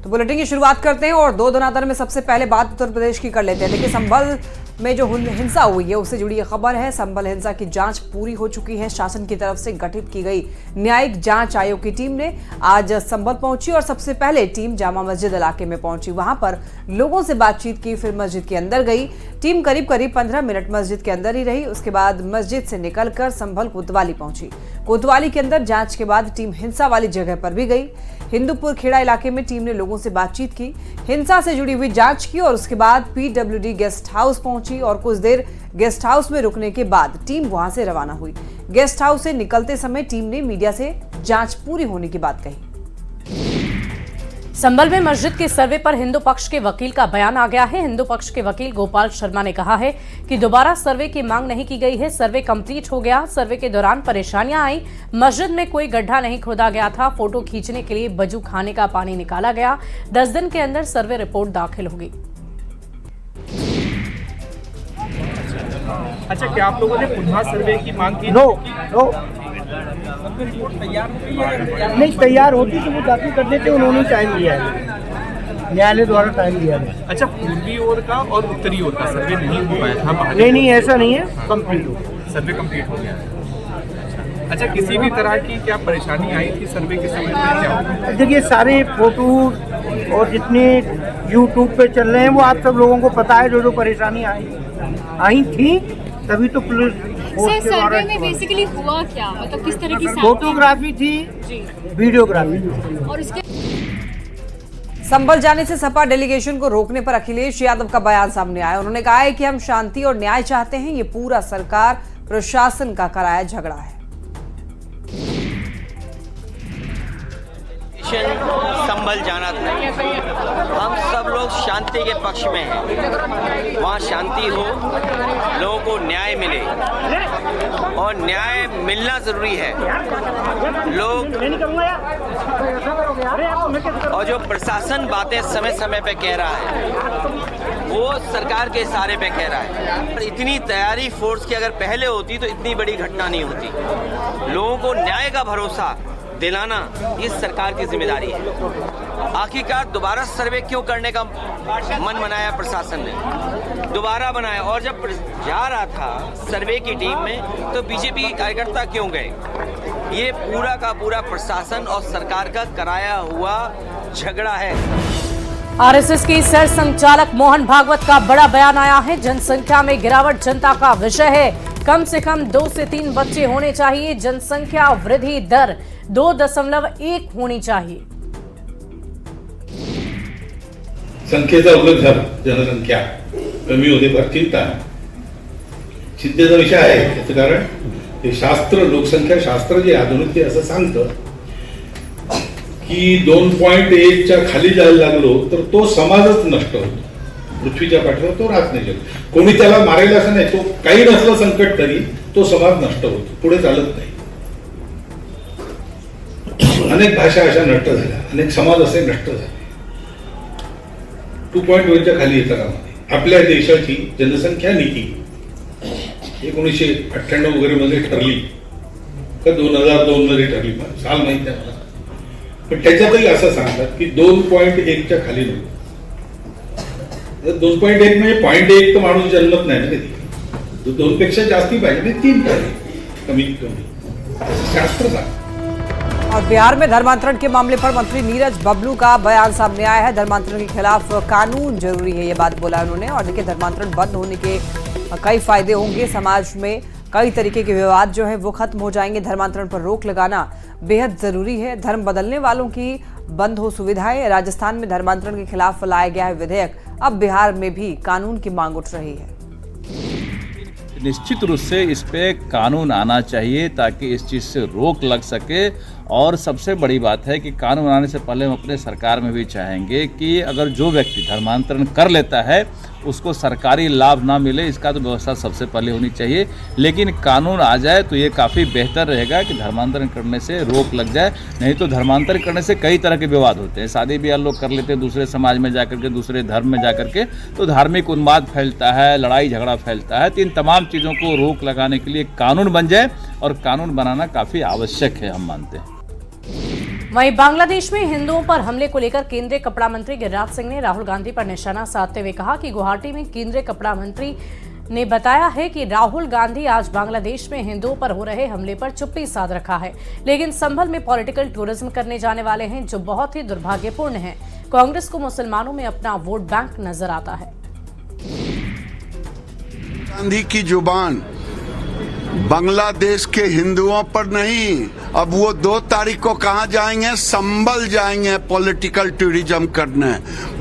तो बुलेटिन की शुरुआत करते हैं और दो धनाधर में सबसे पहले बात उत्तर प्रदेश की कर लेते हैं। देखिए, संभल में जो हिंसा हुई है उससे जुड़ी खबर है। संभल हिंसा की जांच पूरी हो चुकी है। शासन की तरफ से गठित की गई न्यायिक जांच आयोग की टीम ने आज संभल पहुंची और सबसे पहले टीम जामा मस्जिद इलाके में पहुंची। वहां पर लोगों से बातचीत की, फिर मस्जिद के अंदर गई। टीम करीब 15 मिनट मस्जिद के अंदर ही रही। उसके बाद मस्जिद से निकलकर संभल कोतवाली पहुंची। कोतवाली के अंदर जांच के बाद टीम हिंसा वाली जगह पर भी गई। हिंदूपुर खेड़ा इलाके में टीम ने लोगों से बातचीत की, हिंसा से जुड़ी हुई जांच की और उसके बाद पीडब्ल्यूडी गेस्ट हाउस पहुंची और कुछ देर गेस्ट हाउस में रुकने के बाद टीम वहां से रवाना हुई। गेस्ट हाउस से निकलते समय टीम ने मीडिया से जांच पूरी होने की बात कही। संभल में मस्जिद के सर्वे पर हिंदू पक्ष के वकील का बयान आ गया है। हिंदू पक्ष के वकील गोपाल शर्मा ने कहा है कि दोबारा सर्वे की मांग नहीं की गई है। सर्वे कंप्लीट हो गया। सर्वे के दौरान परेशानियां आई। मस्जिद में कोई गड्ढा नहीं खोदा गया था। फोटो खींचने के लिए वजू खाने का पानी निकाला गया। 10 दिन के अंदर सर्वे रिपोर्ट दाखिल होगी। अच्छा, क्या आप लोगों ने पुनः सर्वे की मांग की? नो तैयार हो गई है? नहीं, तैयार होती तो वो दाखिल कर देते। उन्होंने टाइम दिया है, न्यायालय द्वारा टाइम दिया है। अच्छा, पूर्वी ओर का और उत्तरी ओर का सर्वे नहीं हो पाया था? नहीं, ऐसा नहीं है, कंप्लीट हो सर्वे कंप्लीट हो गया। अच्छा, किसी भी तरह की क्या परेशानी आई थी सर्वे के समय में? क्या देखिए, सारे फोटो और जितने यूट्यूब पे चल रहे हैं वो आप सब लोगों को पता है। जो परेशानी आई थी तभी तो पुलिस सर, सर्वे में बेसिकली हुआ क्या? मतलब किस तरह की फोटोग्राफी थी, वीडियोग्राफी थी और उसके संभल जाने से सपा डेलीगेशन को रोकने पर अखिलेश यादव का बयान सामने आया। उन्होंने कहा है कि हम शांति और न्याय चाहते हैं। ये पूरा सरकार प्रशासन का कराया झगड़ा है। संभल जाना था। हम सब लोग शांति के पक्ष में हैं। वहाँ शांति हो, लोगों को न्याय मिले और न्याय मिलना जरूरी है। लोग और जो प्रशासन बातें समय समय पे कह रहा है वो सरकार के इशारे पे कह रहा है। इतनी तैयारी फोर्स की अगर पहले होती तो इतनी बड़ी घटना नहीं होती। लोगों को न्याय का भरोसा दिलाना इस सरकार की जिम्मेदारी है। आखिरकार दोबारा सर्वे क्यों करने का मन बनाया प्रशासन ने? दोबारा बनाया। और जब जा रहा था सर्वे की टीम में तो बीजेपी के कार्यकर्ता क्यों गए? ये पूरा का पूरा प्रशासन और सरकार का कराया हुआ झगड़ा है। आरएसएस के सर संचालक मोहन भागवत का बड़ा बयान आया है। जनसंख्या में गिरावट चिंता का विषय है। कम से कम 2 से 3 बच्चे होने चाहिए। जनसंख्या वृद्धि दर 2.1 होनी चाहिए। संख्येचा उल्लेख झाला, जनसंख्या कमी होते फार चिंता आहे. चिंतेचा विषय आहे. याचं कारण ते शास्त्र, लोकसंख्या शास्त्र जे आधुनिक ते असं सांगतं की 2.1 च्या खाली जायला लागलो तर तो समाजच नष्ट होतो. पृथ्वीच्या पाठीवर तो राहत नाही. कोणी त्याला मारेल असं नाही. तो काही नसलं संकट तरी तो समाज नष्ट होतो, पुढे चालत नाही. अनेक भाषा अशा नष्ट झाल्या, अनेक समाज असे नष्ट झाले. 2.1 च्या खाली येतं कामा. आपल्या देशाची जनसंख्या नीती 1998 वगैरे मध्ये ठरली का 2002 मध्ये ठरली, साल माहिती आहे मला. पण त्याच्यातही असं सांगतात की 2.1 च्या खाली नको. 2.1 म्हणजे 0.1 तर माणूस जन्मत नाही ना कधी. 2 पेक्षा जास्ती पाहिजे, 3 पाहिजे कमीत कमी, शास्त्र सांगतं. और बिहार में धर्मांतरण के मामले पर मंत्री नीरज बबलू का बयान सामने आया है। धर्मांतरण के खिलाफ कानून जरूरी है, ये बात बोला उन्होंने। और देखिए, धर्मांतरण बंद होने के कई फायदे होंगे। समाज में कई तरीके के विवाद जो है वो खत्म हो जाएंगे। धर्मांतरण पर रोक लगाना बेहद जरूरी है। धर्म बदलने वालों की बंद हो सुविधाएं। राजस्थान में धर्मांतरण के खिलाफ लाया गया है विधेयक। अब बिहार में भी कानून की मांग उठ रही है। निश्चित रूप से इस पे कानून आना चाहिए ताकि इस चीज़ से रोक लग सके। और सबसे बड़ी बात है कि कानून आने से पहले हम अपने सरकार में भी चाहेंगे कि अगर जो व्यक्ति धर्मांतरण कर लेता है उसको सरकारी लाभ ना मिले, इसका तो व्यवस्था सबसे पहले होनी चाहिए। लेकिन कानून आ जाए तो ये काफ़ी बेहतर रहेगा कि धर्मांतरण करने से रोक लग जाए। नहीं तो धर्मांतरण करने से कई तरह के विवाद होते हैं। शादी ब्याह लोग कर लेते हैं दूसरे समाज में जाकर के, दूसरे धर्म में जाकर के, तो धार्मिक उन्माद फैलता है, लड़ाई झगड़ा फैलता है। तो इन तमाम चीज़ों को रोक लगाने के लिए कानून बन जाए और कानून बनाना काफ़ी आवश्यक है, हम मानते हैं। वहीं बांग्लादेश में हिंदुओं पर हमले को लेकर केंद्रीय कपड़ा मंत्री गिरिराज सिंह ने राहुल गांधी पर निशाना साधते हुए कहा कि गुवाहाटी में केंद्रीय कपड़ा मंत्री ने बताया है कि राहुल गांधी आज बांग्लादेश में हिंदुओं पर हो रहे हमले पर चुप्पी साध रखा है, लेकिन संभल में पॉलिटिकल टूरिज्म करने जाने वाले हैं, जो बहुत ही दुर्भाग्यपूर्ण है। कांग्रेस को मुसलमानों में अपना वोट बैंक नजर आता है। गांधी की जुबान बांग्लादेश के हिंदुओं पर नहीं, अब वो 2 तारीख को कहां जाएंगे? संभल जाएंगे पॉलिटिकल टूरिज्म करने।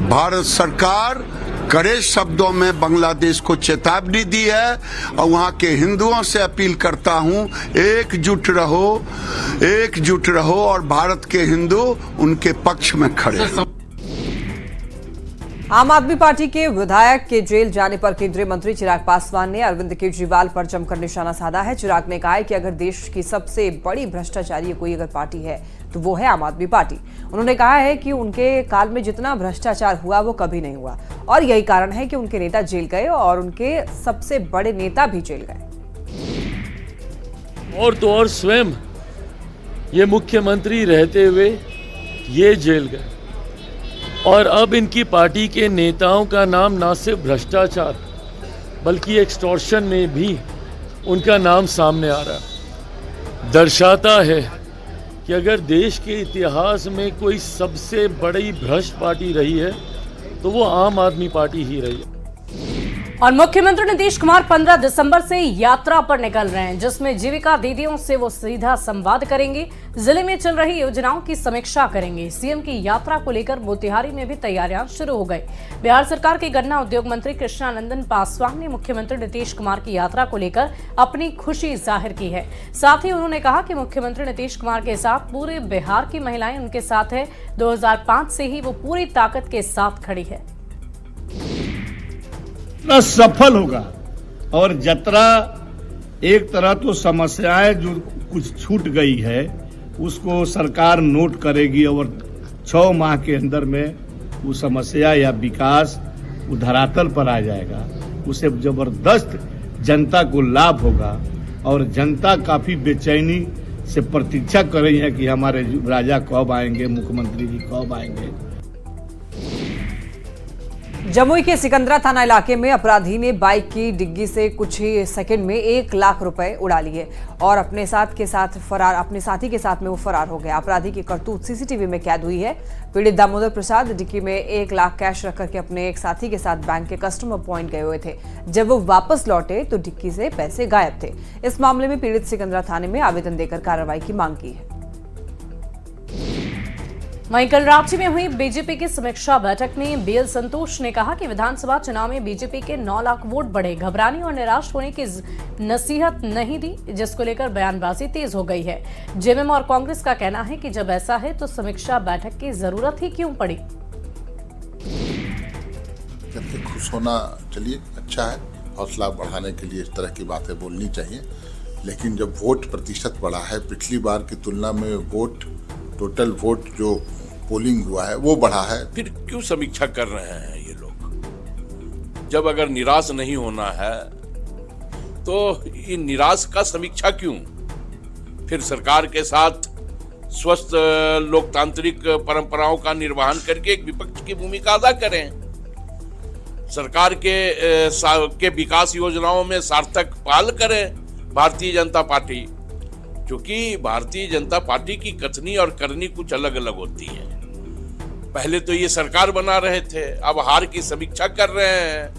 भारत सरकार कड़े शब्दों में बांग्लादेश को चेतावनी दी है और वहां के हिंदुओं से अपील करता हूं, एकजुट रहो और भारत के हिंदू उनके पक्ष में खड़े। आम आदमी पार्टी के विधायक के जेल जाने पर केंद्रीय मंत्री चिराग पासवान ने अरविंद केजरीवाल पर जमकर निशाना साधा है। चिराग ने कहा है कि अगर देश की सबसे बड़ी भ्रष्टाचारी कोई अगर पार्टी है तो वो है आम आदमी पार्टी। उन्होंने कहा है कि उनके काल में जितना भ्रष्टाचार हुआ वो कभी नहीं हुआ और यही कारण है कि उनके नेता जेल गए और उनके सबसे बड़े नेता भी जेल गए। और तो और स्वयं ये मुख्यमंत्री रहते हुए ये जेल गए और अब इनकी पार्टी के नेताओं का नाम ना सिर्फ भ्रष्टाचार बल्कि एक्सटॉर्शन में भी उनका नाम सामने आ रहा है। दर्शाता है कि अगर देश के इतिहास में कोई सबसे बड़ी भ्रष्ट पार्टी रही है तो वो आम आदमी पार्टी ही रही है। और मुख्यमंत्री नीतीश कुमार 15 दिसंबर से यात्रा पर निकल रहे हैं, जिसमें जीविका दीदियों से वो सीधा संवाद करेंगे, जिले में चल रही योजनाओं की समीक्षा करेंगे। सीएम की यात्रा को लेकर मोतिहारी में भी तैयारियां शुरू हो गई। बिहार सरकार के गन्ना उद्योग मंत्री कृष्णानंदन पासवान ने मुख्यमंत्री नीतीश कुमार की यात्रा को लेकर अपनी खुशी जाहिर की है। साथ ही उन्होंने कहा कि मुख्यमंत्री नीतीश कुमार के साथ पूरे बिहार की महिलाएं उनके साथ है। 2005 से ही वो पूरी ताकत के साथ खड़ी है। सफल होगा और जतरा एक तरह तो समस्याएं जो कुछ छूट गई है उसको सरकार नोट करेगी और 6 माह के अंदर में वो समस्या या विकास वो धरातल पर आ जाएगा। उसे जबरदस्त जनता को लाभ होगा और जनता काफी बेचैनी से प्रतीक्षा कर रही है कि हमारे राजा कब आएंगे, मुख्यमंत्री जी कब आएंगे। जमुई के सिकंदरा थाना इलाके में अपराधी ने बाइक की डिग्गी से कुछ ही सेकंड में 1 लाख रुपए उड़ा लिए और अपने साथी के साथ में वो फरार हो गया। अपराधी की करतूत सीसीटीवी में कैद हुई है। पीड़ित दामोदर प्रसाद डिग्गी में 1 लाख कैश रखकर के अपने एक साथी के साथ बैंक के कस्टमर पॉइंट गए हुए थे। जब वो वापस लौटे तो डिग्गी से पैसे गायब थे। इस मामले में पीड़ित सिकंदरा थाने में आवेदन देकर कार्रवाई की मांग की है। वहीं कल रांची में हुई बीजेपी की समीक्षा बैठक में बीएल संतोष ने कहा कि विधानसभा चुनाव में बीजेपी के 9 लाख वोट बढ़े, घबराने और निराश होने की नसीहत नहीं दी, जिसको लेकर बयानबाजी तेज हो गई है। जेएमएम और कांग्रेस का कहना है कि जब ऐसा है तो समीक्षा बैठक की जरूरत ही क्यों पड़ी। खुश होना चलिए अच्छा है, हौसला बढ़ाने के लिए इस तरह की बातें बोलनी चाहिए, लेकिन जब वोट प्रतिशत बढ़ा है, पिछली बार की तुलना में वोट टोटल वोट जो पोलिंग हुआ है वो बढ़ा है, फिर क्यों समीक्षा कर रहे हैं ये लोग? जब अगर निराश नहीं होना है तो ये निराश का समीक्षा क्यों? फिर सरकार के साथ स्वस्थ लोकतांत्रिक परंपराओं का निर्वहन करके एक विपक्ष की भूमिका अदा करें। सरकार के विकास योजनाओं में सार्थक पहल करें भारतीय जनता पार्टी, क्योंकि भारतीय जनता पार्टी की कथनी और करनी कुछ अलग अलग होती है। पहले तो ये सरकार बना रहे थे, अब हार की समीक्षा कर रहे हैं,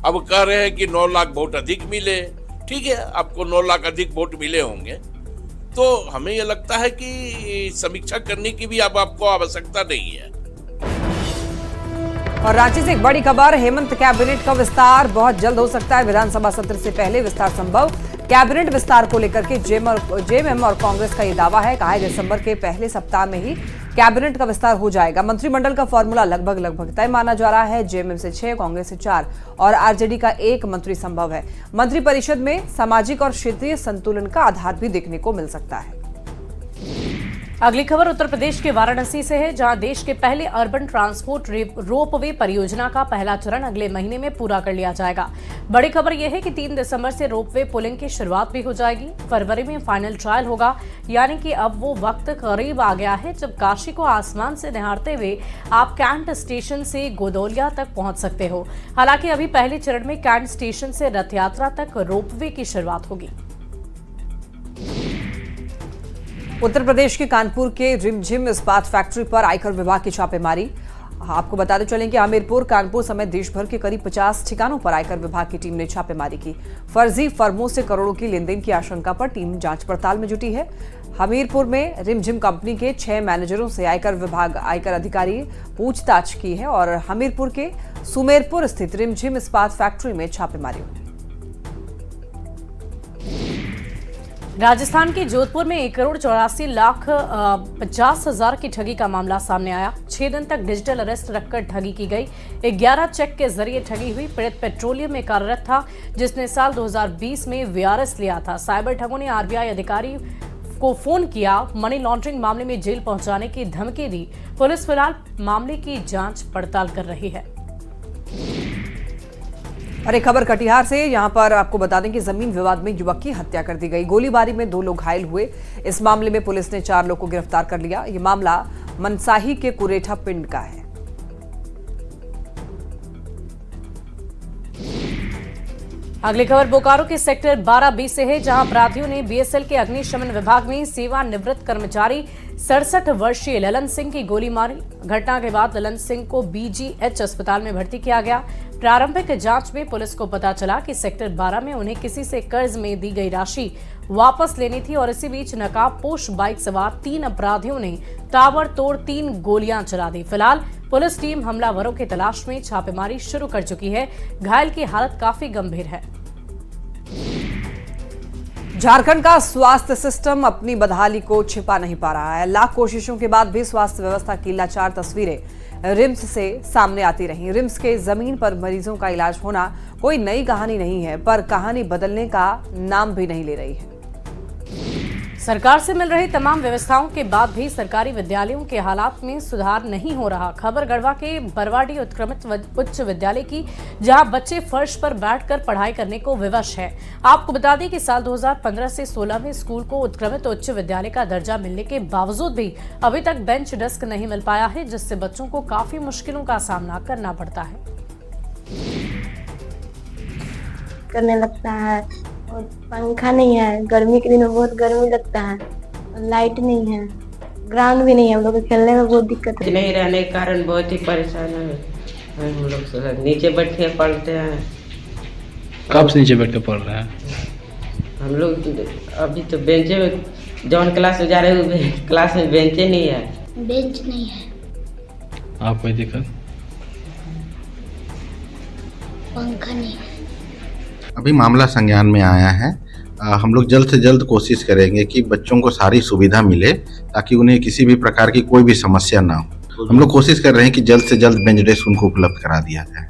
अब कह रहे हैं कि 9 लाख वोट अधिक मिले। ठीक है, आपको 9 लाख अधिक वोट मिले होंगे, तो हमें यह लगता है कि समीक्षा करने की भी अब आपको आवश्यकता नहीं है। और रांची से एक बड़ी खबर, हेमंत कैबिनेट का विस्तार बहुत जल्द हो सकता है। विधानसभा सत्र से पहले विस्तार संभव। कैबिनेट विस्तार को लेकर के जेएमएम और कांग्रेस का ये दावा है। कहा है दिसंबर के पहले सप्ताह में ही कैबिनेट का विस्तार हो जाएगा। मंत्रिमंडल का फॉर्मूला लगभग तय माना जा रहा है। जेएमएम से 6, कांग्रेस से 4 और आरजेडी का 1 मंत्री संभव है। मंत्रिपरिषद में सामाजिक और क्षेत्रीय संतुलन का आधार भी देखने को मिल सकता है। अगली खबर उत्तर प्रदेश के वाराणसी से है, जहां देश के पहले अर्बन ट्रांसपोर्ट रोपवे परियोजना का पहला चरण अगले महीने में पूरा कर लिया जाएगा। बड़ी खबर यह है कि 3 दिसंबर से रोपवे पुलिंग की शुरुआत भी हो जाएगी। फरवरी में फाइनल ट्रायल होगा, यानी कि अब वो वक्त करीब आ गया है जब काशी को आसमान से निहारते हुए आप कैंट स्टेशन से गोदौलिया तक पहुंच सकते हो। हालांकि अभी पहले चरण में कैंट स्टेशन से रथ यात्रा तक रोपवे की शुरुआत होगी। उत्तर प्रदेश के कानपुर के रिमझिम इस्पात फैक्ट्री पर आयकर विभाग की छापेमारी। आपको बताते चलें कि हमीरपुर, कानपुर समेत देश भर के करीब 50 ठिकानों पर आयकर विभाग की टीम ने छापेमारी की। फर्जी फर्मों से करोड़ों की लेनदेन की आशंका पर टीम जांच पड़ताल में जुटी है। हमीरपुर में रिमझिम कंपनी के 6 मैनेजरों से आयकर विभाग आयकर अधिकारी पूछताछ की है और हमीरपुर के सुमेरपुर स्थित रिमझिम इस्पात फैक्ट्री में छापेमारी हुई। राजस्थान के जोधपुर में 1,84,50,000 की ठगी का मामला सामने आया। 6 दिन तक डिजिटल अरेस्ट रखकर ठगी की गई। 11 चेक के जरिए ठगी हुई। पीड़ित पेट्रोलियम में कार्यरत था, जिसने साल 2020 में वीआरएस लिया था। साइबर ठगों ने आरबीआई अधिकारी को फोन किया, मनी लॉन्ड्रिंग मामले में जेल पहुंचाने की धमकी दी। पुलिस फिलहाल मामले की जांच पड़ताल कर रही है। और एक खबर कटिहार से, यहां पर आपको बता दें कि जमीन विवाद में युवक की हत्या कर दी गई। गोलीबारी में 2 लोग घायल हुए। इस मामले में पुलिस ने 4 लोगों को गिरफ्तार कर लिया। यह मामला मनसाही के कुरेठा पिंड का है। अगली खबर बोकारो के सेक्टर 12B से है, जहां अपराधियों ने बीएसएल के अग्निशमन विभाग में सेवानिवृत्त कर्मचारी 67 वर्षीय ललन सिंह की गोली मारी। घटना के बाद ललन सिंह को बीजीएच अस्पताल में भर्ती किया गया। प्रारंभिक जांच में पुलिस को पता चला कि सेक्टर 12 में उन्हें किसी से कर्ज में दी गई राशि वापस लेनी थी और इसी बीच नकाबपोश बाइक सवार 3 अपराधियों ने ताबड़तोड़ 3 गोलियां चला दी। फिलहाल पुलिस टीम हमलावरों की तलाश में छापेमारी शुरू कर चुकी है। घायल की हालत काफी गंभीर है। झारखंड का स्वास्थ्य सिस्टम अपनी बदहाली को छिपा नहीं पा रहा है। लाख कोशिशों के बाद भी स्वास्थ्य व्यवस्था की लाचार तस्वीरें रिम्स से सामने आती रही। रिम्स के जमीन पर मरीजों का इलाज होना कोई नई कहानी नहीं है, पर कहानी बदलने का नाम भी नहीं ले रही है। सरकार से मिल रही तमाम व्यवस्थाओं के बाद भी सरकारी विद्यालयों के हालात में सुधार नहीं हो रहा। खबर गढ़वा के बरवाडी उत्क्रमित उच्च विद्यालय की, जहां बच्चे फर्श पर बैठकर पढ़ाई करने को विवश है। आपको बता दें कि साल 2015 से 16 में स्कूल को उत्क्रमित उच्च विद्यालय का दर्जा मिलने के बावजूद भी अभी तक बेंच डेस्क नहीं मिल पाया है, जिससे बच्चों को काफी मुश्किलों का सामना करना पड़ता है। करने लगता है और पंखा नहीं है, गर्मी के दिन में बहुत गर्मी लगता है, लाइट नहीं है, ग्राउंड भी नहीं है, हम लोग को खेलने में बहुत दिक्कत है। नहीं रहने के कारण बहुत ही परेशान है हम लोग। नीचे बैठ के पढ़ते हैं। कब से नीचे बैठ के पढ़ रहे हैं? हम लोग अभी तो बेंचे में, जौन क्लास में जा रहे हैं क्लास में बेंचे नहीं है। बेंच नहीं है। आप कोई दिक्कत? पंखा नहीं है। अभी मामला संज्ञान में आया है। हम लोग जल्द से जल्द कोशिश करेंगे कि बच्चों को सारी सुविधा मिले, ताकि उन्हें किसी भी प्रकार की कोई भी समस्या ना हो। हम लोग कोशिश कर रहे हैं कि जल्द से जल्द बेंच डेस्क उनको उपलब्ध करा दिया जाए।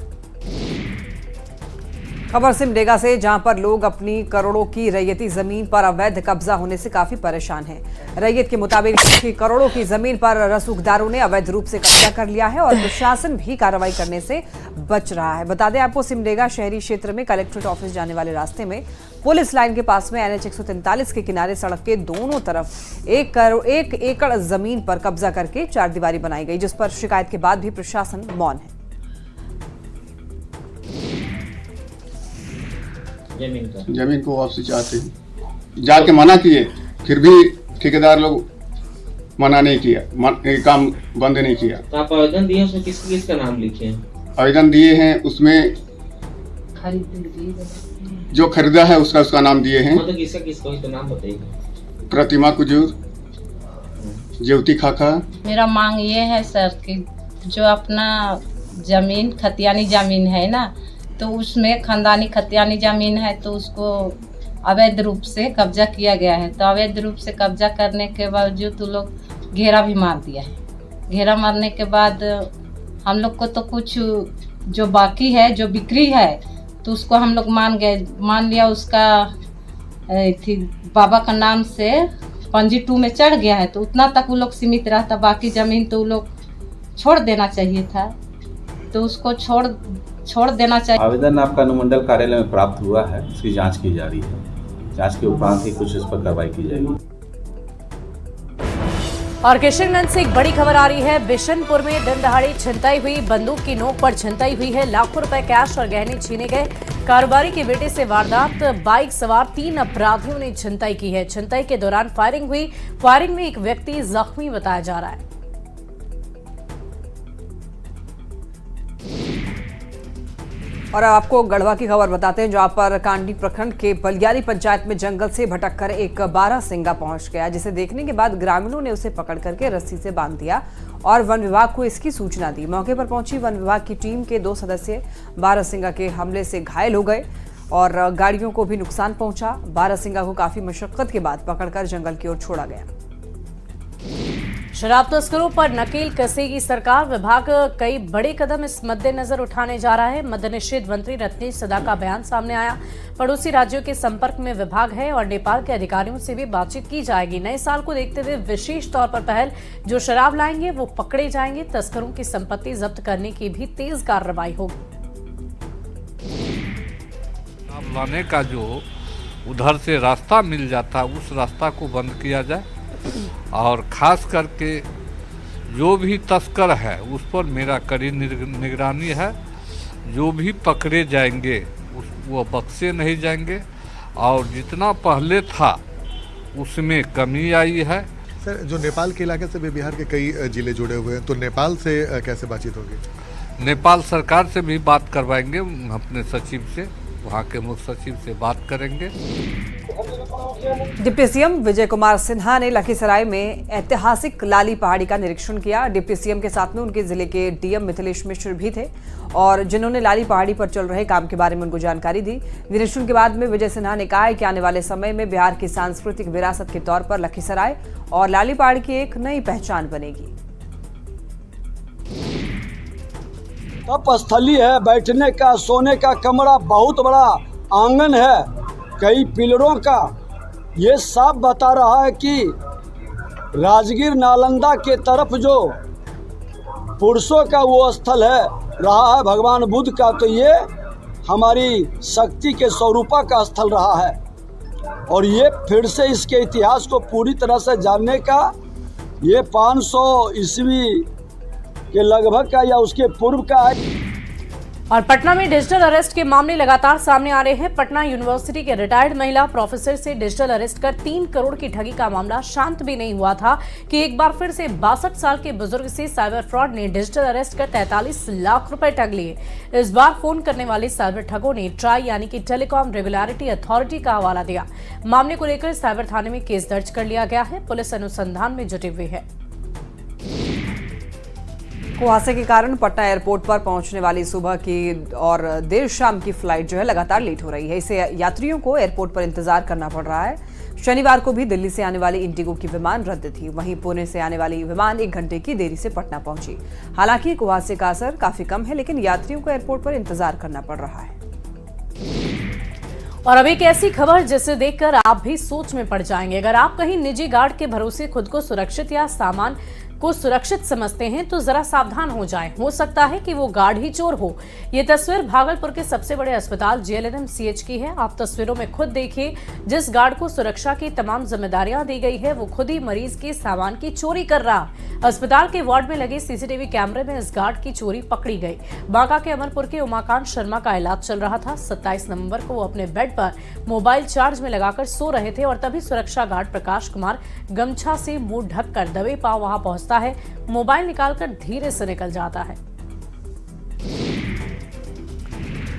खबर सिमडेगा से, जहां पर लोग अपनी करोड़ों की रैयती जमीन पर अवैध कब्जा होने से काफी परेशान हैं। रैयत के मुताबिक करोड़ों की जमीन पर रसूखदारों ने अवैध रूप से कब्जा कर लिया है और प्रशासन भी कार्रवाई करने से बच रहा है। बता दें आपको, सिमडेगा शहरी क्षेत्र में कलेक्ट्रेट ऑफिस जाने वाले रास्ते में पुलिस लाइन के पास में NH 143 के किनारे सड़क के दोनों तरफ 1 एकड़ जमीन पर कब्जा करके 4 दीवारी बनाई गई, जिस पर शिकायत के बाद भी प्रशासन मौन है। जमीन को वापसी चाहते हैं। जाके मना किए, फिर भी ठेकेदार लोग मना नहीं किया, काम बंद नहीं किया। तो आप आवेदन दिए, उसमें किसका नाम लिखे हैं? आवेदन दिए हैं, उसमें जो खरीदा है उसका नाम दिए हैं। तो किसका तो नाम बताइए। प्रतिमा कुजूर, ज्योति खाखा। मेरा मांग ये है सर कि जो अपना जमीन खतियानी जमीन है ना, तो उसमें खानदानी खतियानी जमीन है, तो उसको अवैध रूप से कब्जा किया गया है। तो अवैध रूप से कब्जा करने के बावजूद तो लोग घेरा भी मार दिया है। घेरा मारने के बाद हम लोग को तो कुछ जो बाकी है, जो बिक्री है, तो उसको हम लोग मान लिया। उसका बाबा का नाम से पंजी 2 में चढ़ गया है तो उतना तक वो लोग सीमित रहता, बाकी ज़मीन तो वो लोग छोड़ देना चाहिए था, तो उसको छोड़ देना चाहिए। आवेदन आपका अनुमंडल कार्यालय में प्राप्त हुआ है, इसकी जांच की जा रही है। जांच के उपरांत ही कुछ इस पर कार्रवाई की जाएगी। और किशनगंज से एक बड़ी खबर आ रही है। बिशनपुर में दिन दहाड़ी छिनताई हुई, बंदूक की नोक पर छिनताई हुई है। लाखों रुपए कैश और गहने छीने गए। कारोबारी के बेटे से वारदात, बाइक सवार 3 अपराधियों ने छिनताई की है। छिनताई के दौरान फायरिंग हुई। फायरिंग में एक व्यक्ति जख्मी बताया जा रहा है। और आपको गढ़वा की खबर बताते हैं, जहां पर कांडी प्रखंड के बलियारी पंचायत में जंगल से भटककर एक बारहसिंगा पहुंच गया, जिसे देखने के बाद ग्रामीणों ने उसे पकड़ करके रस्सी से बांध दिया और वन विभाग को इसकी सूचना दी। मौके पर पहुंची वन विभाग की टीम के 2 सदस्य बारहसिंगा के हमले से घायल हो गए और गाड़ियों को भी नुकसान पहुंचा। बारहसिंगा को काफी मशक्कत के बाद पकड़कर जंगल की ओर छोड़ा गया। शराब तस्करों पर नकेल कसेगी सरकार। विभाग कई बड़े कदम इस मद्देनजर उठाने जा रहा है। मद्य निषेध मंत्री रत्नेश सदा का बयान सामने आया। पड़ोसी राज्यों के संपर्क में विभाग है और नेपाल के अधिकारियों से भी बातचीत की जाएगी। नए साल को देखते हुए विशेष तौर पर पहल, जो शराब लाएंगे वो पकड़े जाएंगे। तस्करों की संपत्ति जब्त करने की भी तेज कार्रवाई होगी। शराब लाने का जो उधर से रास्ता मिल जाता है, उस रास्ता को बंद किया जाए और ख़ास करके जो भी तस्कर है उस पर मेरा कड़ी निगरानी है। जो भी पकड़े जाएंगे वो बख्शे नहीं जाएंगे और जितना पहले था उसमें कमी आई है। सर, जो नेपाल के इलाके से भी बिहार के कई जिले जुड़े हुए हैं, तो नेपाल से कैसे बातचीत होगी? नेपाल सरकार से भी बात करवाएंगे, अपने सचिव से, वहाँ के मुख्य सचिव से बात करेंगे। डिप्टी सीएम विजय कुमार सिन्हा ने लखीसराय में ऐतिहासिक लाली पहाड़ी का निरीक्षण किया। डिप्टी सीएम के साथ में उनके जिले के डीएम मिथिलेश मिश्र भी थे और जिन्होंने लाली पहाड़ी पर चल रहे काम के बारे में उनको जानकारी दी। निरीक्षण के बाद में विजय सिन्हा ने कहा है कि आने वाले समय में बिहार की सांस्कृतिक विरासत के तौर पर लखीसराय और लाली पहाड़ी की एक नई पहचान बनेगी। तपस्थली है, बैठने का, सोने का कमरा, बहुत बड़ा आंगन है, कई पिलरों का। ये साफ बता रहा है कि राजगीर नालंदा के तरफ जो पुरुषों का वो स्थल है रहा है भगवान बुद्ध का, तो ये हमारी शक्ति के स्वरूपा का स्थल रहा है। और ये फिर से इसके इतिहास को पूरी तरह से जानने का, ये 500 ईस्वी के लगभग का या उसके पूर्व का है। और पटना में डिजिटल अरेस्ट के मामले लगातार सामने आ रहे हैं। पटना यूनिवर्सिटी के रिटायर्ड महिला प्रोफेसर से डिजिटल अरेस्ट कर 3 करोड़ की ठगी का मामला शांत भी नहीं हुआ था कि एक बार फिर से 62 साल के बुजुर्ग से साइबर फ्रॉड ने डिजिटल अरेस्ट कर 43 लाख रुपए ठग लिए। इस बार फोन करने वाले साइबर ठगों ने ट्राई यानी कि टेलीकॉम रेगुलेटरी अथॉरिटी का हवाला दिया। मामले को लेकर साइबर थाने में केस दर्ज कर लिया गया है। पुलिस अनुसंधान में जुटी हुई है। कुहासे के कारण पटना एयरपोर्ट पर पहुंचने वाली सुबह की और देर शाम की फ्लाइट जो है लगातार लेट हो रही है। इससे यात्रियों को एयरपोर्ट पर इंतजार करना पड़ रहा है। शनिवार को भी दिल्ली से आने वाली इंडिगो की विमान रद्द थी। वहीं पुणे से आने वाली विमान 1 घंटे की देरी से पटना पहुंची। हालांकि कुहासे का असर काफी कम है, लेकिन यात्रियों को एयरपोर्ट पर इंतजार करना पड़ रहा है। और अब एक ऐसी खबर जिसे देखकर आप भी सोच में पड़ जाएंगे। अगर आप कहीं निजी गार्ड के भरोसे खुद को सुरक्षित या सामान को सुरक्षित समझते हैं तो जरा सावधान हो जाएं। हो सकता है कि वो गार्ड ही चोर हो। ये तस्वीर भागलपुर के सबसे बड़े अस्पताल JLNM-CH की है। आप तस्वीरों में खुद देखिए, जिस गार्ड को सुरक्षा की तमाम जिम्मेदारियां दी गई है वो खुद ही मरीज के सामान की चोरी कर रहा। अस्पताल के वार्ड में लगे CCTV कैमरे में इस गार्ड की चोरी पकड़ी गई। बांका के अमरपुर के उमाकांत शर्मा का इलाज चल रहा था। 27 नवंबर को वो अपने बेड पर मोबाइल चार्ज में लगाकर सो रहे थे और तभी सुरक्षा गार्ड प्रकाश कुमार गमछा से मुंह ढककर दबे पांव वहां पहुंचता है। मोबाइल निकालकर धीरे से निकल जाता है।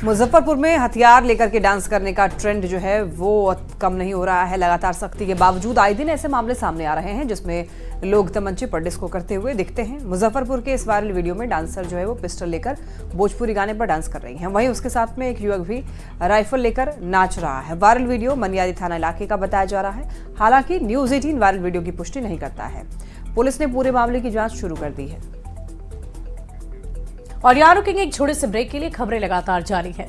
मुजफ्फरपुर में हथियार लेकर के डांस करने का ट्रेंड जो है वो कम नहीं हो रहा है। लगातार सख्ती के बावजूद आए दिन ऐसे मामले सामने आ रहे हैं जिसमें लोग तमंचे पर डिस्को करते हुए दिखते हैं। मुजफ्फरपुर के इस वायरल वीडियो में डांसर जो है वो पिस्टल लेकर भोजपुरी गाने पर डांस कर रही हैं। वहीं उसके साथ में एक युवक भी राइफल लेकर नाच रहा है। वायरल वीडियो मनियारी थाना इलाके का बताया जा रहा है। हालांकि न्यूज़ 18 वायरल वीडियो की पुष्टि नहीं करता है। पुलिस ने पूरे मामले की जांच शुरू कर दी है। और यहाँ रुकेंगे एक छोटे से ब्रेक के लिए। खबरें लगातार जारी है।